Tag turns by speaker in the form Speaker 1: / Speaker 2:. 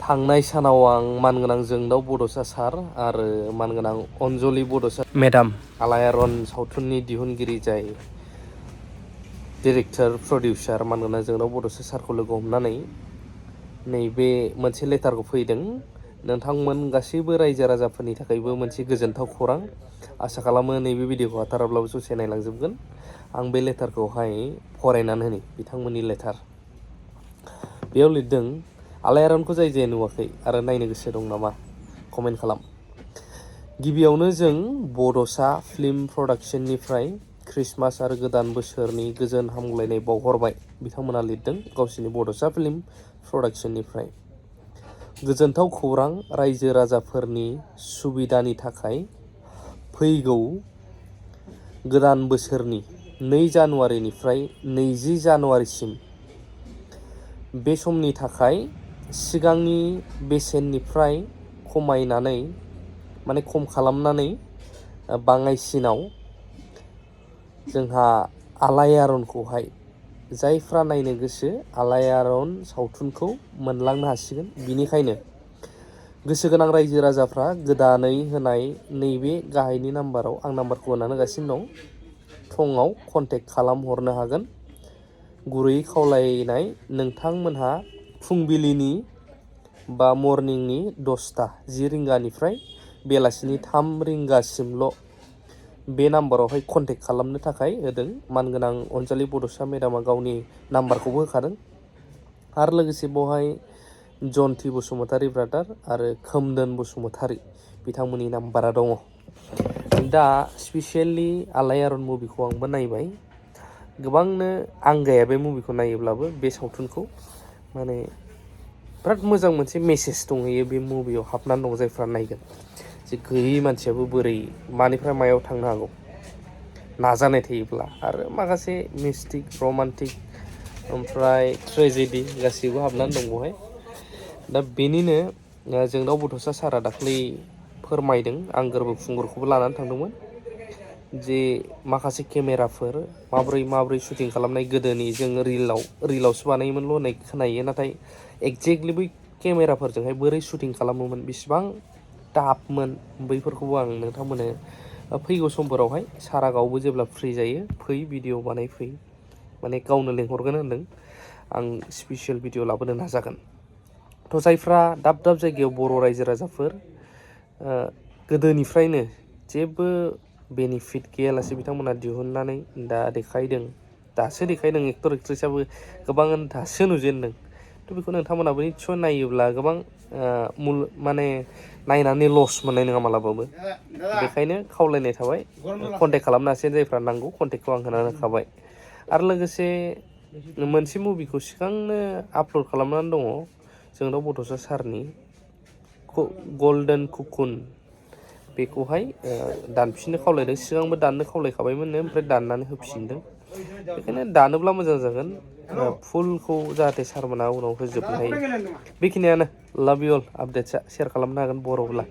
Speaker 1: थांनाय सानाव आं मानगोनां जोंदाव बड'सा सार आरो मानगोनां अनजलि बड'सा मेडाम आलायारन सावथुननि दिहुनगिरि जाय डिरेक्टर प्रडिउसार मानगोनां जोंदाव बड'सा सारखौ लोगो हमनानै नैबे मोनसे लेटारखौ फैदों। नोंथांमोन गासैबो रायजो राजाफोरनि थाखायबो मोनसे गोजोनथाव खौरां। आसा खालामो नैबे भिडिअखौ हाथाराब्लाबो ससे नायलांजोबगोन। आं बे लेटारखौहाय फरायनानै होनि बिथांमोननि लेटार। बेयाव लिरदों, आलायारनखौ जाय जाय नुवाखै आरो नायनो गोसो दं नामा कमेन्ट खालाम। गिबियावनो जों बड'सा फिल्म प्रडाक्शननिफ्राय ख्रिस्टमास आरो गोदान बोसोरनि गोजोन हामग्लायनाय बावहरबाय। बिथांमोना लिरदों गावसिनि बड'सा फिल्म प्रडाक्शननिफ्राय। गोजोनथाव खौरां, रायजो राजाफोरनि सुबिदानि थाखाय फैगौ गोदान बोसोरनि 2 जानुवारिनिफ्राय 20 जानुवारिसिम बे समनि थाखाय सिगांनि बेसेननिफ्राय खम खालामनानै बाङाइसिनाव जोंहा आलायारनखौहाय जायफ्रा नायनो गोसो आलायारन सावथुनखौ मोनलांनो हासिगोन। बिनिखायनो गोसो गोनां रायजो राजाफ्रा गोदानै होनाय नैबे गाहायनि नाम्बाराव, आं नाम्बारखौ होनानै होगासिनो दं, थंआव कन्टेक्ट खालामहरनो हागोन। गुरैयै खावलायनाय, नोंथांमोनहा फुंबिलिनि बा मर्निंनि 10 रिंगानिफ्राय बेलासिनि 3 रिंगासिमल' बे नाम्बारावहाय कन्टेक्ट खालामनो थाखाय होदों। मानगोनां अनजालि बड'सा मेडामा गावनि नाम्बारखौबो होखादों आरो लोगोसे बेवहाय जन्ति बसुमतारी ब्रादार आरो खोमदोन बसुमतारी बिथांमोननि नाम्बारा दङ। दा स्पेसियेलि आलायारन मुभिखौ आंबो नायबाय। गोबांनो आंगाया बे मुभिखौ नायोब्लाबो बे सावथुनखौ माने बिराद मोजां मोनसे मेसेज दंहैयो बे मुभियाव हाबनानै दं। जायफ्रा नायगोन जे गैयै मानसियाबो बोरै मानिफ्राय मायाव थांनो हागौ नाजानाय थायोब्ला, आरो माखासे मिस्टिक रमान्टिक ओमफ्राय ट्रेजेडि गासैबो हाबनानै दं बेवहाय। दा बेनिनो जोंदाव बड'सा सारा दाख्लै फोरमायदों, आं गोरबो खुंगुरखौबो लानानै थांदोंमोन, जे माखासे केमेराफोर माब्रै शुटिं खालामनाय गोदोनि जों रिलावसो बानायोमोनल' होननाय खोनायो। नाथाय एक्जेक्टलि बै केमेराफोरजोंहाय बोरै शुटिं खालामोमोन, बिसिबां टाफमोन, बैफोरखौबो आं नोंथांमोननो फैगौ समफोरावहाय सारा गावबो जेब्ला फ्रि जायो फै भिडिअ बानायफै, माने गावनो लेंहरगोन होनदों। आं स्पेसियेल भिडिअ लाबोनो नाजागोन। थ' जायफ्रा दाब दाब जायगायाव बर' रायजो राजाफोर गोदोनिफ्रायनो जेबो बेनिफिट गैयालासे बिथांमोना दिहुननानै दा देखायदों, दासो देखायदों, एक्टर एक्ट्रेसाबो गोबां दासो नुजेनदों। थ' बेखौ नोंथांमोनाबो निस्सय नायोब्ला गोबां माने नायनानै लस मोननाय नङा मालाबाबो। बेखायनो खावलायनाय थाबाय, कन्टेक्ट खालामनो हासिगोन जायफ्रा नांगौ, कन्टेक्टखौ आं होनानै होखाबाय। आरो लोगोसे मोनसे मुभिखौ सिगांनो आपल'ड खालामनानै दङ जोंदाव बड'सा सारनि, गल्डेन कुकुन, बेखौहाय दानफिननो खावलायदों। सिगांबो दाननो खावलायखाबायमोननो, ओमफ्राय दाननानै होफिनदों। बेखायनो दानोब्ला मोजां जागोन, फुलखौ जाहाथे सारमोना उनाव होजोबनो हायो। बेखिनियानो, लाभ इउ अल। आपडेट्सआ शेयार खालामनो हागोन बर'ब्ला।